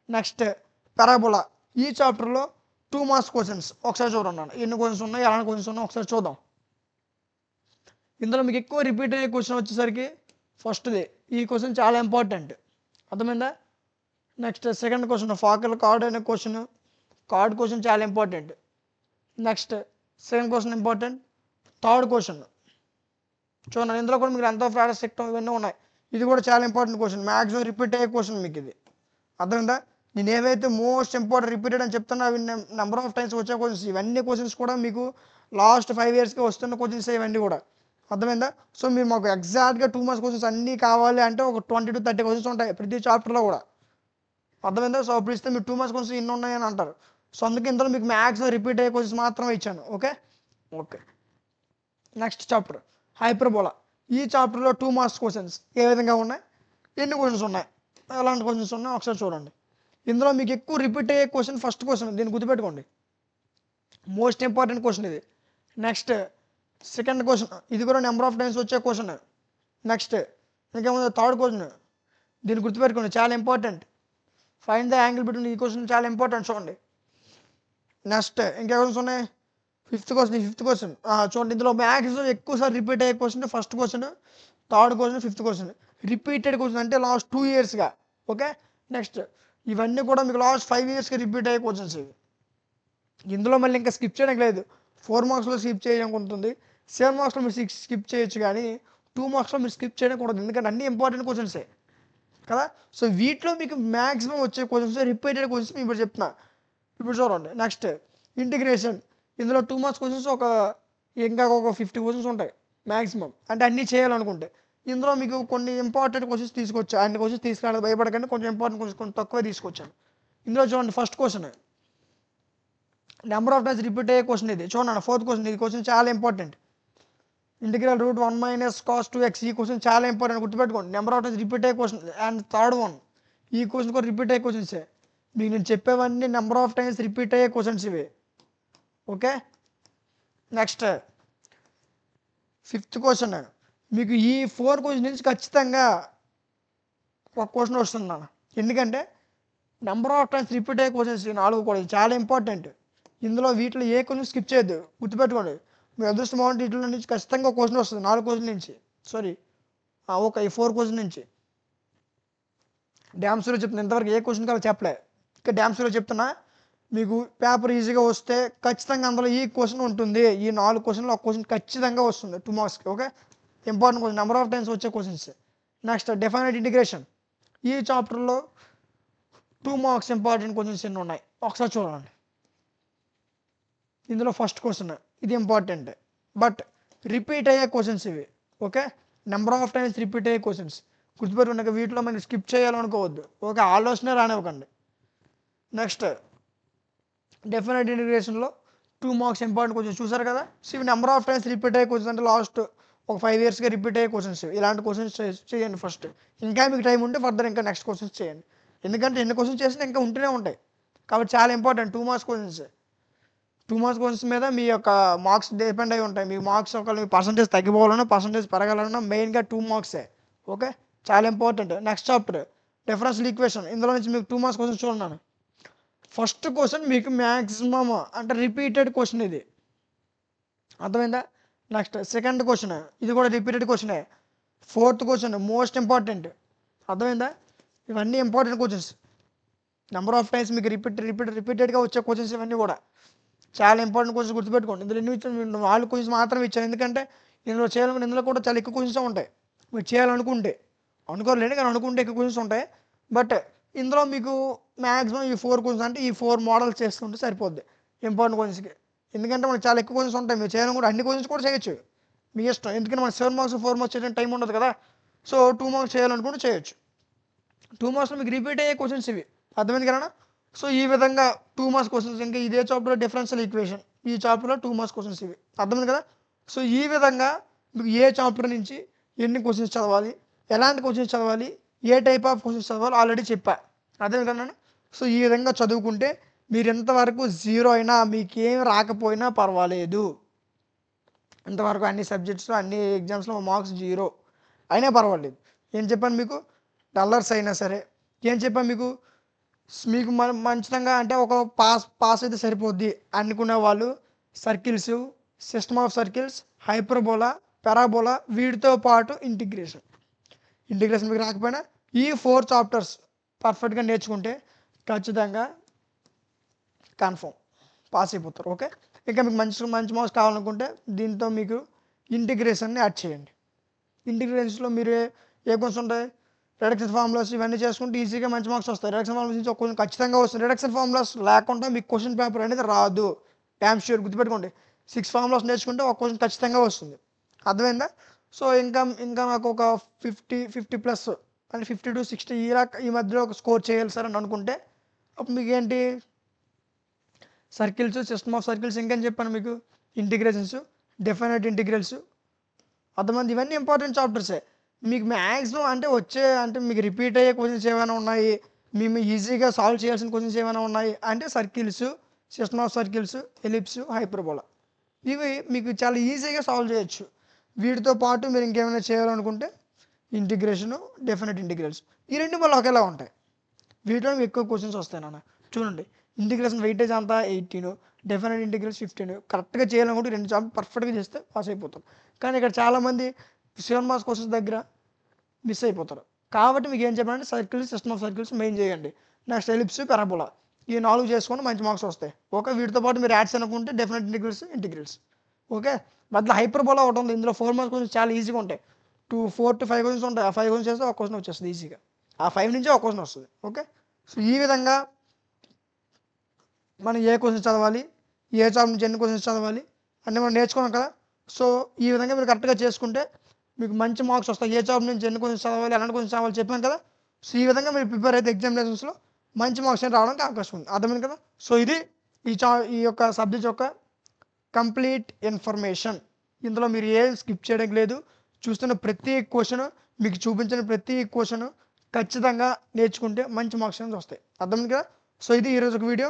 Next parabola. ఈ చాప్టర్లో 2 marks questions ఒకసారి చూడండి. ఎన్ని క్వశ్చన్స్ ఉన్నాయి, ఎలాంటి క్వశ్చన్స్ ఉన్నాయి ఒకసారి చూద్దాం. ఇందులో మీకు ఎక్కువ రిపీట్ అయ్యే క్వశ్చన్ వచ్చేసరికి ఫస్ట్ది ఈ క్వశ్చన్ చాలా ఇంపార్టెంట్, అర్థమైందా? నెక్స్ట్ సెకండ్ క్వశ్చన్ ఫాకల్ కార్డ్ అనే క్వశ్చన్, కార్డ్ క్వశ్చన్ చాలా important. Next second question important. Third question చూడండి, ఇందులో కూడా మీకు ఎంతో ఫ్రాడస్ సెక్టమ్ ఇవన్నీ ఉన్నాయి. ఇది కూడా చాలా ఇంపార్టెంట్ క్వశ్చన్, మ్యాక్సిమం రిపీట్ అయ్యే క్వశ్చన్ మీకు ఇది, అర్థమైందా? నేను ఏవైతే మోస్ట్ ఇంపార్టెంట్ రిపీటెడ్ అని చెప్తున్నా అవి నెంబర్ ఆఫ్ టైమ్స్ వచ్చే క్వశ్చన్స్. ఇవన్నీ క్వశ్చన్స్ కూడా మీకు లాస్ట్ 5 yearsకి వస్తున్న క్వశ్చన్స్ ఇవన్నీ కూడా, అర్థమైందా? సో మీరు మాకు ఎగ్జాక్ట్గా 2 మార్క్స్ క్వశ్చన్స్ అన్నీ కావాలి అంటే ఒక 20 to 30 క్వశ్చన్స్ ఉంటాయి ప్రతి చాప్టర్లో కూడా, అర్థమైందా? సో అప్పుడు ఇస్తే మీరు 2 మార్క్స్ క్వశ్చన్స్ ఇన్ని ఉన్నాయని అంటారు. సో అందుకే ఇందులో మీకు మ్యాక్సిమం రిపీట్ అయ్యే క్వశ్చన్స్ మాత్రమే ఇచ్చాను. ఓకే. Next chapter hyperbola. ఈ చాప్టర్లో 2 మార్క్స్ క్వశ్చన్స్ ఏ విధంగా ఉన్నాయి, ఎన్ని క్వశ్చన్స్ ఉన్నాయి, ఎలాంటి క్వశ్చన్స్ ఉన్నాయి ఒకసారి చూడండి. ఇందులో మీకు ఎక్కువ రిపీట్ అయ్యే క్వశ్చన్ ఫస్ట్ క్వశ్చన్, దీన్ని గుర్తుపెట్టుకోండి, మోస్ట్ ఇంపార్టెంట్ క్వశ్చన్ ఇది. నెక్స్ట్ సెకండ్ క్వశ్చన్, ఇది కూడా నెంబర్ ఆఫ్ టైమ్స్ వచ్చే క్వశ్చన్. నెక్స్ట్ ఇంకేముంది థర్డ్ క్వశ్చన్, దీన్ని గుర్తుపెట్టుకోండి చాలా important. Find the angle between, ఈ క్వశ్చన్ చాలా ఇంపార్టెంట్ చూడండి. నెక్స్ట్ ఇంకే క్వశ్చన్స్ ఉన్నాయి, ఫిఫ్త్ క్వశ్చన్ చూడండి. ఇందులో మ్యాక్సిమం ఎక్కువసారి రిపీట్ అయ్యే question first question, third question, fifth question. Repeated question అంటే లాస్ట్ 2 yearsగా. ఓకే. నెక్స్ట్ ఇవన్నీ కూడా మీకు లాస్ట్ 5 yearsకి రిపీట్ అయ్యే క్వశ్చన్స్ ఇవి. ఇందులో మళ్ళీ ఇంకా స్కిప్ చేయడానికి లేదు. 4 మార్క్స్లో స్కిప్ చేయడానికి ఉంటుంది, 7 మార్క్స్లో మీరు స్కిప్ చేయొచ్చు, కానీ 2 మార్క్స్లో మీరు స్కిప్ చేయడానికి ఉండదు, ఎందుకంటే అన్ని ఇంపార్టెంట్ క్వశ్చన్సే కదా. సో వీటిలో మీకు మ్యాక్సిమం వచ్చే క్వశ్చన్స్ రిపీటెడ్ క్వశ్చన్స్ ఇప్పుడు చెప్తున్నా. ఇప్పుడు చూడండి. Next integration. ఇందులో 2 మార్క్స్ క్వశ్చన్స్ ఇంకా ఒక 50 క్వశ్చన్స్ ఉంటాయి మ్యాక్సిమం, అంటే అన్నీ చేయాలనుకుంటే. ఇందులో మీకు కొన్ని ఇంపార్టెంట్ క్వశ్చన్స్ తీసుకొచ్చా, అన్ని క్వశ్చన్స్ తీసుకురావడానికి భయపడకండి, కొంచెం ఇంపార్టెంట్ క్వశ్చన్స్ కొంచెం తక్కువ తీసుకొచ్చాను. ఇందులో చూడండి first question number of times repeat అయ్యే క్వశ్చన్ ఇది. చూడండి ఫోర్త్ క్వశ్చన్, ఇది క్వశ్చన్ చాలా important. Integral route 1 - cos 2x, ఈ క్వశ్చన్ చాలా ఇంపార్టెంట్, గుర్తుపెట్టుకోండి. నెంబర్ ఆఫ్ టైమ్స్ రిపీట్ అయ్యే క్వశ్చన్. అండ్ థర్డ్ వన్, ఈ క్వశ్చన్ కూడా రిపీట్ అయ్యే క్వశ్చన్సే. మీకు నేను చెప్పేవన్నీ నెంబర్ ఆఫ్ టైమ్స్ రిపీట్ అయ్యే క్వశ్చన్స్ ఇవి. ఓకే. నెక్స్ట్ ఫిఫ్త్ క్వశ్చన్, మీకు ఈ 4 క్వశ్చన్ నుంచి ఖచ్చితంగా ఒక క్వశ్చన్ వస్తుంది నాన్న, ఎందుకంటే నెంబర్ ఆఫ్ టైమ్స్ రిపీట్ అయ్యే క్వశ్చన్స్ 4 కూడా చాలా ఇంపార్టెంట్. ఇందులో వీటిలో ఏ క్వశ్చన్ స్కిప్ చేయొద్దు, గుర్తుపెట్టుకోండి. మీరు అదృష్టం బాగుంటే వీటిలో నుంచి ఖచ్చితంగా ఒక క్వశ్చన్ వస్తుంది 4 క్వశ్చన్ నుంచి, సారీ ఓకే ఈ 4 క్వశ్చన్ నుంచి. డ్యామ్ షూర్గా చెప్తున్నా, ఇంతవరకు ఏ క్వశ్చన్ కావాలి చెప్పలే, ఇంకా డ్యామ్ షూర్గా చెప్తున్నా. మీకు పేపర్ ఈజీగా వస్తే ఖచ్చితంగా అందులో ఈ క్వశ్చన్ ఉంటుంది, ఈ 4 క్వశ్చన్లో ఒక క్వశ్చన్ ఖచ్చితంగా వస్తుంది 2 మార్క్స్కి. Okay. Important question, number of times వచ్చే క్వశ్చన్స్. Next definite integration. ఈ చాప్టర్లో 2 మార్క్స్ ఇంపార్టెంట్ క్వశ్చన్స్ ఎన్ని ఉన్నాయి ఒకసారి చూడండి. ఇందులో ఫస్ట్ క్వశ్చన్, ఇది ఇంపార్టెంట్ బట్ రిపీట్ అయ్యే క్వశ్చన్స్ ఇవి. Okay. Number of times repeat అయ్యే క్వశ్చన్స్ గుర్తుపెట్టుకున్నాక వీటిలో మనకి స్కిప్ చేయాలనుకోవద్దు. ఓకే, ఆలోచన రానివ్వకండి. నెక్స్ట్ డెఫినెట్ ఇంటిగ్రేషన్లో 2 మార్క్స్ ఇంపార్టెంట్ క్వశ్చన్స్ చూసారు కదా. సో ఇవి నెంబర్ ఆఫ్ టైమ్స్ రిపీట్ అయ్యే క్వశ్చన్స్, అంటే లాస్ట్ ఒక 5 yearsగా రిపీట్ అయ్యే క్వశ్చన్స్. ఇలాంటి క్వశ్చన్స్ చేయండి ఫస్ట్. ఇంకా మీకు టైం ఉంటే ఫర్దర్ ఇంకా నెక్స్ట్ క్వశ్చన్స్ చేయండి, ఎందుకంటే ఎన్ని క్వశ్చన్స్ చేసినా ఇంకా ఉంటూనే ఉంటాయి కాబట్టి చాలా important 2 marks questions. 2 marks questions మీద మీ యొక్క మార్క్స్ డిపెండ్ అయి ఉంటాయి. మీ మార్క్స్ ఒకవేళ మీ పర్సంటేజ్ తగ్గిపోవాలన్నా పర్సంటేజ్ పెరగాలన్నా మెయిన్గా 2 మార్క్సే. ఓకే, చాలా important. Next chapter differential equation. ఇందులో నుంచి మీకు 2 మార్క్స్ క్వశ్చన్స్ చూడండి. ఫస్ట్ క్వశ్చన్ మీకు మ్యాక్సిమమ్ అంటే రిపీటెడ్ క్వశ్చన్ ఇది, అర్థమైందా? నెక్స్ట్ సెకండ్ క్వశ్చన్, ఇది కూడా రిపీటెడ్ క్వశ్చనే. ఫోర్త్ క్వశ్చన్ మోస్ట్ ఇంపార్టెంట్, అర్థమైందా? ఇవన్నీ important questions, number of times మీకు రిపీటెడ్గా వచ్చే క్వశ్చన్స్ ఇవన్నీ కూడా చాలా ఇంపార్టెంట్ క్వశ్చన్స్ గుర్తుపెట్టుకోండి. ఇందులో ఎన్ని ఇచ్చాను 4 క్వశ్చన్స్ మాత్రమే ఇచ్చాను, ఎందుకంటే ఇందులో చేయాలనుకుంటే ఇందులో కూడా చాలా ఎక్కువ క్వశ్చన్స్ ఉంటాయి. మీరు చేయాలనుకుంటే, అనుకోలేండి కానీ అనుకుంటే ఎక్కువ క్వశ్చన్స్ ఉంటాయి. బట్ ఇందులో మీకు మ్యాక్సిమం ఈ 4 క్వశ్చన్స్ అంటే ఈ 4 మోడల్స్ చేసుకుంటే సరిపోద్ది ఇంపార్టెంట్ క్వశ్చన్స్కి. ఎందుకంటే మనకు చాలా ఎక్కువ క్వశ్చన్స్ ఉంటాయి, మీరు చేయాలనుకుంటే అన్ని క్వశ్చన్స్ కూడా చేయొచ్చు, మీ ఇష్టం. ఎందుకంటే మనకు 7 మార్క్స్ 4 మార్క్స్ చేయడానికి టైం ఉండదు కదా. సో 2 మార్క్స్ చేయాలనుకుంటే చేయొచ్చు. 2 మార్క్స్లో మీకు రిపీట్ అయ్యే క్వశ్చన్స్ ఇవి, అర్థమైంది కదా. సో ఈ విధంగా 2 మార్క్స్ క్వశ్చన్స్. ఇంకా ఇదే చాప్టర్లో డిఫరెన్షియల్ ఈక్వేషన్, ఈ చాప్టర్లో 2 మార్క్స్ క్వశ్చన్స్ ఇవి, అర్థమైంది కదా. సో ఈ విధంగా మీకు ఏ చాప్టర్ నుంచి ఎన్ని క్వశ్చన్స్ చదవాలి, ఎలాంటి క్వశ్చన్స్ చదవాలి, ఏ టైప్ ఆఫ్ క్వశ్చన్స్ చదవాలి ఆల్రెడీ చెప్పా, అర్థమైంది కదా. సో ఈ విధంగా చదువుకుంటే మీరు ఎంతవరకు 0 అయినా మీకేం రాకపోయినా పర్వాలేదు. ఇంతవరకు అన్ని సబ్జెక్ట్స్లో అన్ని ఎగ్జామ్స్లో మార్క్స్ 0 అయినా పర్వాలేదు. ఏం చెప్పాను మీకు, డల్లర్స్ అయినా సరే, ఏం చెప్పాను మీకు, మీకు మంచితంగా అంటే ఒక పాస్ అయితే సరిపోద్ది అనుకునే వాళ్ళు circles, system of circles, hyperbola, parabola వీటితో పాటు ఇంటిగ్రేషన్ మీకు రాకపోయినా ఈ 4 చాప్టర్స్ పర్ఫెక్ట్గా నేర్చుకుంటే ఖచ్చితంగా కన్ఫర్మ్ పాస్ అయిపోతారు. ఓకే, ఇంకా మీకు మంచి మార్క్స్ కావాలనుకుంటే దీంతో మీకు ఇంటిగ్రేషన్ని యాడ్ చేయండి. ఇంటిగ్రేషన్స్లో మీరు ఏ క్వశ్చన్స్ ఉంటాయి, రిడక్షన్ ఫార్ములాస్ ఇవన్నీ చేసుకుంటే ఈజీగా మంచి మార్క్స్ వస్తాయి. రిడక్షన్ ఫార్ములాస్ నుంచి ఒక క్వశ్చన్ ఖచ్చితంగా వస్తుంది. రిడక్షన్ ఫార్ములాస్ లేకుండా మీకు క్వశ్చన్ పేపర్ అనేది రాదు. డ్యామ్ ష్యూర్ గుర్తుపెట్టుకోండి. 6 ఫార్ములాస్ నేర్చుకుంటే ఒక క్వశ్చన్ ఖచ్చితంగా వస్తుంది. అర్థమైందా? సో ఇంకా నాకు ఒక 50 ప్లస్ అంటే 50 to 60 ఈ మధ్యలో ఒక స్కోర్ చేయాలి సార్ అని అనుకుంటే అప్పుడు మీకు ఏంటి, సర్కిల్స్, సిస్టమ్ ఆఫ్ సర్కిల్స్, ఇంకేం చెప్పాను మీకు, ఇంటిగ్రేషన్స్, డెఫినెట్ ఇంటిగ్రల్స్. అర్థమైంది? ఇవన్నీ ఇంపార్టెంట్ చాప్టర్సే. మీకు మ్యాక్సిమం అంటే మీకు రిపీట్ అయ్యే క్వశ్చన్స్ ఏమైనా ఉన్నాయి, మేము ఈజీగా సాల్వ్ చేయాల్సిన క్వశ్చన్స్ ఏమైనా ఉన్నాయి అంటే circles, system of circles, ellipse, hyperbola ఇవి మీకు చాలా ఈజీగా సాల్వ్ చేయొచ్చు. వీటితో పాటు మీరు ఇంకేమైనా చేయాలనుకుంటే ఇంటిగ్రేషను, డెఫినెట్ ఇంటిగ్రల్స్ ఈ రెండు మళ్ళీ ఒకేలా ఉంటాయి. వీటిలో ఎక్కువ క్వశ్చన్స్ వస్తాయి నాన్న. చూడండి, ఇంటిగ్రేషన్ వెయిటేజ్ అంతా 18, డెఫినెట్ ఇంటిగ్రల్స్ 15. కరెక్ట్గా చేయాలనుకుంటే 2 చాప్టర్ పర్ఫెక్ట్గా చేస్తే పాస్ అయిపోతారు. కానీ ఇక్కడ చాలామంది 7 మార్క్స్ క్వశ్చన్స్ దగ్గర మిస్ అయిపోతారు. కాబట్టి మీకు ఏం చెప్పాలంటే circles, system of circles main చేయండి. నెక్స్ట్ ఎలిప్స్, పారాబోలా ఈ 4 చేసుకొని మంచి మార్క్స్ వస్తాయి. ఓకే, వీటితో పాటు మీరు యాడ్స్ అనుకుంటే డెఫినెట్ ఇంటిగ్రల్స్. ఓకే, మధ్యలో హైపర్బోలా ఒకటి ఉంది. ఇందులో 4 మార్క్స్ క్వశ్చన్స్ చాలా ఈజీగా ఉంటాయి. 4 to 5 క్వశ్చన్స్ ఉంటాయి. ఆ 5 క్వశ్చన్స్ చేస్తే ఒక క్వశ్చన్ వచ్చేస్తుంది ఈజీగా. ఆ 5 నుంచి ఒక క్వశ్చన్ వస్తుంది. ఓకే, సో ఈ విధంగా మనం ఏ క్వశ్చన్స్ చదవాలి, ఏ చాప్టర్ నుంచి ఎన్ని క్వశ్చన్స్ చదవాలి అన్నీ మనం నేర్చుకున్నాం కదా. సో ఈ విధంగా మీరు కరెక్ట్గా చేసుకుంటే మీకు మంచి మార్క్స్ వస్తాయి. ఏ చాప్టర్ నుంచి ఎన్ని క్వశ్చన్స్ చదవాలి, ఎలాంటి క్వశ్చన్స్ చదవాలి చెప్పాను కదా. సో ఈ విధంగా మీరు ప్రిపేర్ అయితే ఎగ్జామినేషన్స్లో మంచి మార్క్స్ రావడానికి అవకాశం ఉంది. అర్థమైంది కదా. సో ఇది ఈ యొక్క సబ్జెక్ట్ యొక్క కంప్లీట్ ఇన్ఫర్మేషన్. ఇందులో మీరు ఏం స్కిప్ చేయడానికి లేదు. చూస్తున్న ప్రతి క్వశ్చన్, మీకు చూపించిన ప్రతి క్వశ్చన్ ఖచ్చితంగా నేర్చుకుంటే మంచి మార్క్స్ అనేది వస్తాయి. అర్థమైంది కదా. సో ఇది ఈరోజు ఒక వీడియో.